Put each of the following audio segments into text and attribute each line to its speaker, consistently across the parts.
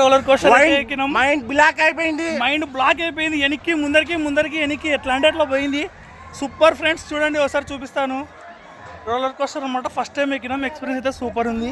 Speaker 1: Roller coaster ఎక్కినాం.
Speaker 2: Mind block
Speaker 1: అయిపోయింది. వెనక్కి ముందరికి ఎట్లా అంటే అట్లా పోయింది. సూపర్ ఫ్రెండ్స్, చూడండి ఒకసారి చూపిస్తాను. రోలర్ కోస్టర్ అనమాట, ఫస్ట్ టైం ఎక్కినాం. ఎక్స్పీరియన్స్ అయితే సూపర్ ఉంది.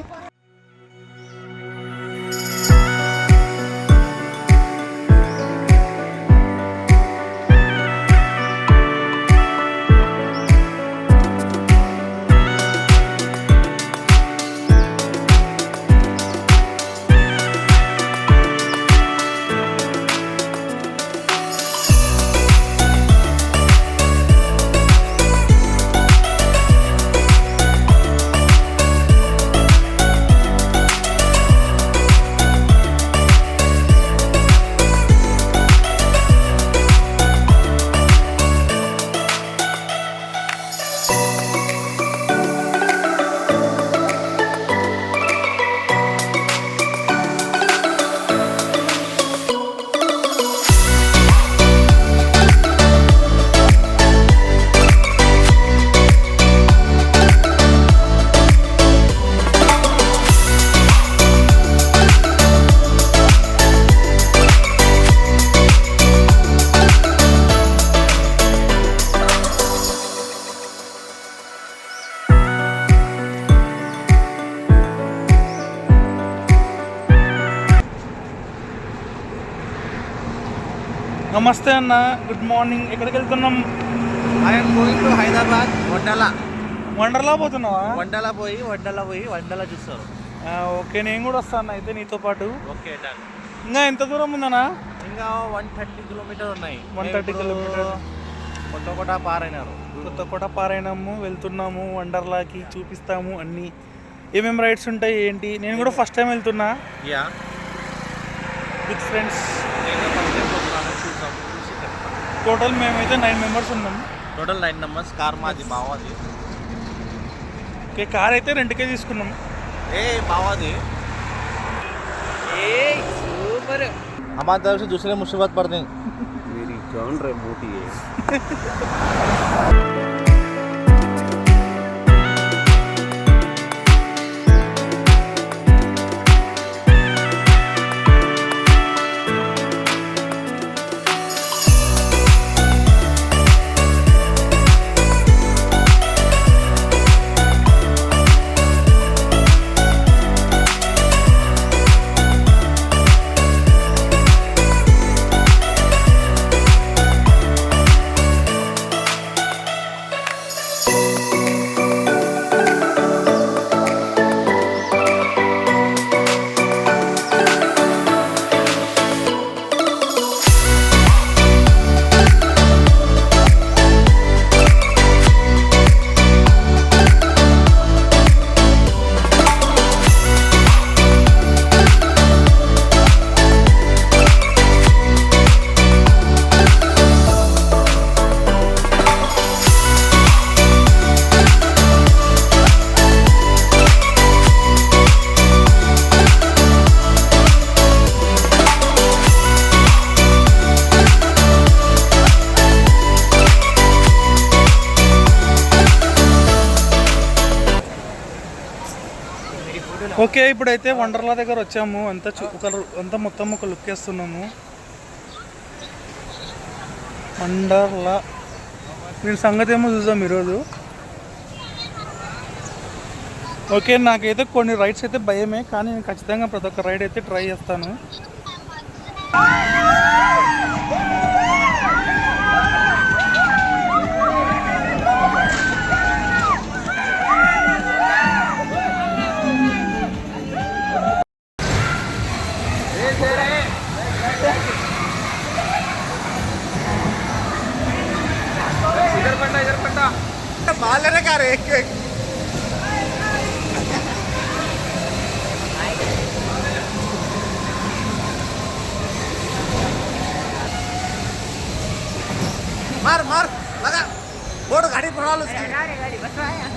Speaker 1: నమస్తే అన్న, గుడ్ మార్నింగ్. ఎక్కడికి వెళ్తున్నాం?
Speaker 2: I'm going to Hyderabad.
Speaker 1: Wonderla పోతున్నావా?
Speaker 2: వండర్లా పోయి వండర్లా చూస్తారు.
Speaker 1: ఓకే, నేను కూడా వస్తాను అయితే నీతో పాటు.
Speaker 2: Okay done.
Speaker 1: ఇంకా ఎంత దూరం ఉందన్నా?
Speaker 2: ఇంకా 130 కిలోమీటర్ ఉన్నాయి.
Speaker 1: 130 కిలోమీటర్.
Speaker 2: కొత్తకోట
Speaker 1: పారాయణము వెళ్తున్నాము. వండర్లాకి చూపిస్తాము అన్నీ, ఏమేమి రైడ్స్ ఉంటాయి ఏంటి. నేను కూడా ఫస్ట్ టైం వెళ్తున్నా విత్ ఫ్రెండ్స్. టోటల్ మేమైతే 9 మెంబర్స్ ఉన్నాం.
Speaker 2: 9 మెంబర్స్. కార్ మాది, మావాది.
Speaker 1: ఓకే, కార్ అయితే రెంట్కే తీసుకున్నాం.
Speaker 2: मावादी
Speaker 1: सुपर.
Speaker 2: हमारी तरफ से दूसरे मुसीबत पड़ दें.
Speaker 3: मेरी जान रे मोटी है.
Speaker 1: ఓకే, ఇప్పుడైతే వండర్లా దగ్గర వచ్చాము. అంతా మొత్తం ఒక లుక్ వేస్తున్నాము. వండర్లా దీని సంగతి ఏమో చూద్దాం ఈరోజు. ఓకే, నాకైతే కొన్ని రైడ్స్ అయితే భయమే, కానీ నేను ఖచ్చితంగా ప్రతి ఒక్క రైడ్ అయితే ట్రై చేస్తాను.
Speaker 2: बालरे का रे मार मार लगा बोर्ड गाड़ी पकड़ा लो उसकी. गाड़ी बसवाया.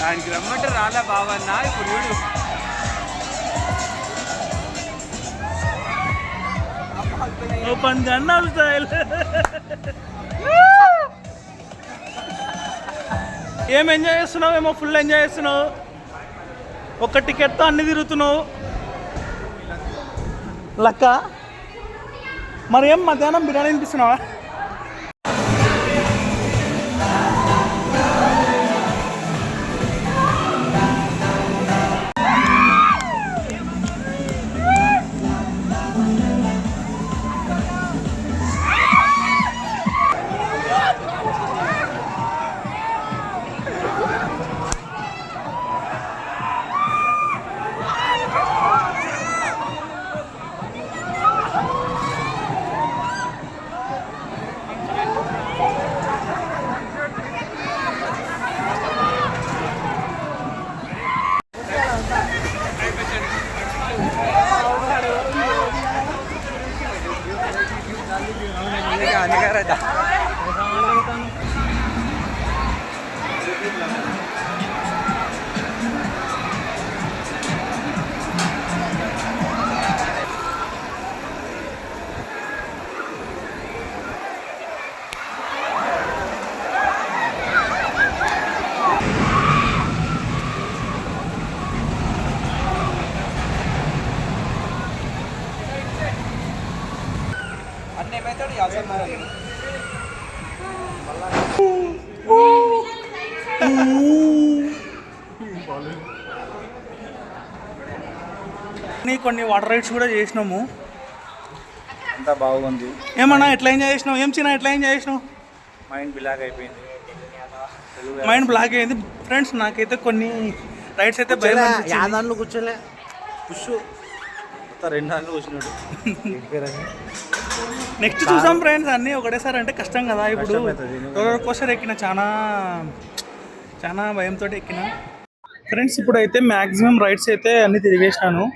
Speaker 3: ఆయనకి రమ్మంటే రాలే బావన్నా ఇప్పుడు చూడు.
Speaker 1: ఓపెన్ గన్నాల్ స్టైల్. ఏం ఎంజాయ్ చేస్తున్నావు? ఏమో ఫుల్ ఎంజాయ్ చేస్తున్నావు. ఒక టికెట్తో అన్ని తిరుగుతున్నావు లక్క. మరి ఏం మధ్యాహ్నం బిర్యానీ తినిపిస్తున్నావా? కొన్ని వాటర్ రైడ్స్ కూడా చేసినాము.
Speaker 2: అంతా బాగుంది.
Speaker 1: ఏమన్నా ఎట్లా ఎంజాయ్ చేసినావు? ఏం చిన్న ఎట్లా ఎంజాయ్ చేసినావు?
Speaker 2: మైండ్ బ్లాక్ అయిపోయింది.
Speaker 1: మైండ్ బ్లాక్ అయింది ఫ్రెండ్స్. నాకైతే కొన్ని రైడ్స్ అయితే భయం అనిపించింది.
Speaker 2: యాదాన్లు కూర్చోలే పుష్ 2 దాంట్లో కూర్చున్నాడు.
Speaker 1: నెక్స్ట్ చూసాం ఫ్రెండ్స్. అన్నీ ఒకటేసారి అంటే కష్టం కదా. ఇప్పుడు రోలర్ కోస్టర్ ఎక్కిన చాలా భయంతో ఎక్కిన ఫ్రెండ్స్. ఇప్పుడు అయితే మ్యాక్సిమం రైడ్స్ అయితే అన్నీ తిరిగేసినాను.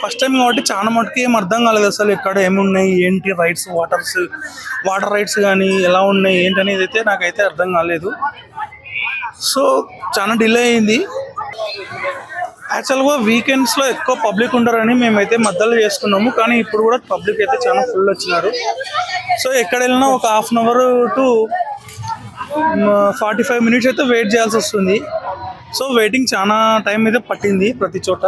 Speaker 1: ఫస్ట్ టైం కాబట్టి చాలా మటుకు ఏం అర్థం కాలేదు అసలు ఎక్కడ ఏమున్నాయి ఏంటి రైడ్స్. వాటర్ రైడ్స్ కానీ ఎలా ఉన్నాయి ఏంటి అనేది అయితే నాకైతే అర్థం కాలేదు. సో చాలా డిలే అయింది. యాక్చువల్గా వీకెండ్స్లో ఎక్కువ పబ్లిక్ ఉండరని మేమైతే మధ్యలో చేసుకున్నాము. కానీ ఇప్పుడు కూడా పబ్లిక్ అయితే చాలా ఫుల్ వచ్చినారు. సో ఎక్కడ వెళ్ళినా ఒక 1/2 అవర్ టు 45 మినిట్స్ అయితే వెయిట్ చేయాల్సి వస్తుంది. సో వెయిటింగ్ చాలా టైం అయితే పట్టింది ప్రతి చోట.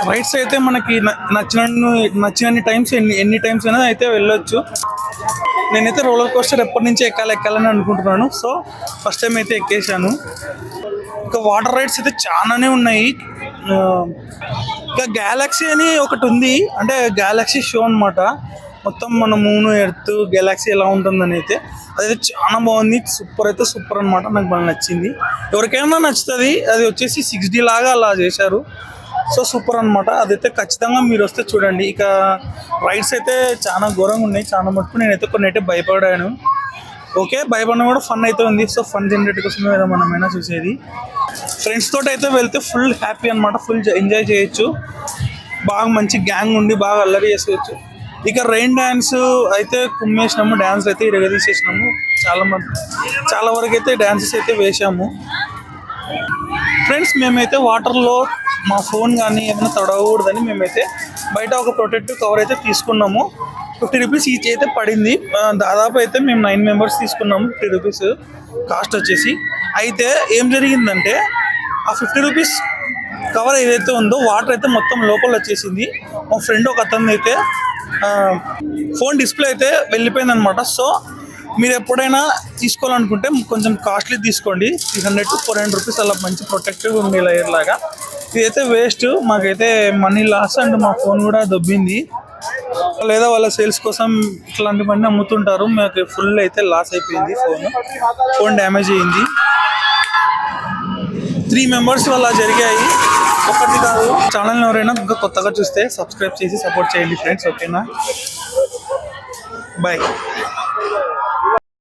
Speaker 1: రైడ్స్ అయితే మనకి నచ్చినన్ని టైమ్స్ ఎన్ని టైమ్స్ అయినా అయితే వెళ్ళొచ్చు. నేనైతే రోలర్ కోస్టర్ ఎప్పటి నుంచి ఎక్కాలని అనుకుంటున్నాను. సో ఫస్ట్ టైం అయితే ఎక్కేసాను. ఇంకా వాటర్ రైడ్స్ అయితే చాలానే ఉన్నాయి. ఇంకా గ్యాలక్సీ అని ఒకటి ఉంది, అంటే గ్యాలక్సీ షో అనమాట. మొత్తం మన మూన్ ఎర్త్ గెలాక్సీ ఎలా ఉంటుందని అయితే అదైతే చాలా బాగుంది. సూపర్ అయితే సూపర్ అనమాట. నాకు బాగా నచ్చింది. ఎవరికైనా నచ్చుతుంది. అది వచ్చేసి 6D లాగా అలా చేశారు. సో సూపర్ అనమాట. అదైతే ఖచ్చితంగా మీరు వస్తే చూడండి. ఇక రైడ్స్ అయితే చాలా ఘోరంగా ఉన్నాయి. చాలా మటుకు నేనైతే కొన్ని అయితే భయపడాను. ఓకే, భయపడినా కూడా ఫన్ అయితే ఉంది. సో ఫన్ జనరేట్ కోసమే కదా మనమైనా చూసేది. ఫ్రెండ్స్ తోటి అయితే వెళ్తే ఫుల్ హ్యాపీ అనమాట. ఫుల్ ఎంజాయ్ చేయొచ్చు. బాగా మంచి గ్యాంగ్ ఉండి బాగా అల్లరి చేసుకోవచ్చు. ఇక రెయిన్ డ్యాన్స్ అయితే కుమ్మేసినాము. డ్యాన్స్ అయితే ఇరగదీసేసినాము. చాలా వరకు అయితే డ్యాన్సెస్ అయితే వేసాము. ఫ్రెండ్స్ మేమైతే వాటర్లో మా ఫోన్ కానీ ఏమైనా తడవకూడదని మేమైతే బయట ఒక ప్రొటెక్టివ్ కవర్ అయితే తీసుకున్నాము. 50 రూపీస్ ఈచ్ అయితే పడింది. దాదాపు అయితే మేము 9 మెంబర్స్ తీసుకున్నాము. 50 రూపీస్ కాస్ట్ వచ్చేసి. అయితే ఏం జరిగిందంటే ఆ 50 రూపీస్ కవర్ ఏదైతే ఉందో వాటర్ అయితే మొత్తం లోపల వచ్చేసింది. మా ఫ్రెండ్ ఒక అతను అయితే ఫోన్ డిస్ప్లే అయితే వెళ్ళిపోయింది అనమాట. సో మీరు ఎప్పుడైనా తీసుకోవాలనుకుంటే కొంచెం కాస్ట్లీ తీసుకోండి. 300 to 400 రూపీస్ అలా మంచి ప్రొటెక్టివ్ ఉంది లేయర్ లాగా. ఇదైతే వేస్ట్. మాకైతే మనీ లాస్ అండ్ మా ఫోన్ కూడా దొబ్బింది. లేదా వాళ్ళ సేల్స్ కోసం ఇట్లాంటివన్నీ అమ్ముతుంటారు. మాకు ఫుల్ అయితే లాస్ అయిపోయింది. ఫోన్ డ్యామేజ్ అయ్యింది. 3 మెంబర్స్ వల్ల జరిగాయి, ఒకటి కాదు. ఛానల్ ఎవరైనా ఇంకా కొత్తగా చూస్తే సబ్స్క్రైబ్ చేసి సపోర్ట్ చేయండి ఫ్రెండ్స్. ఓకేనా, బాయ్.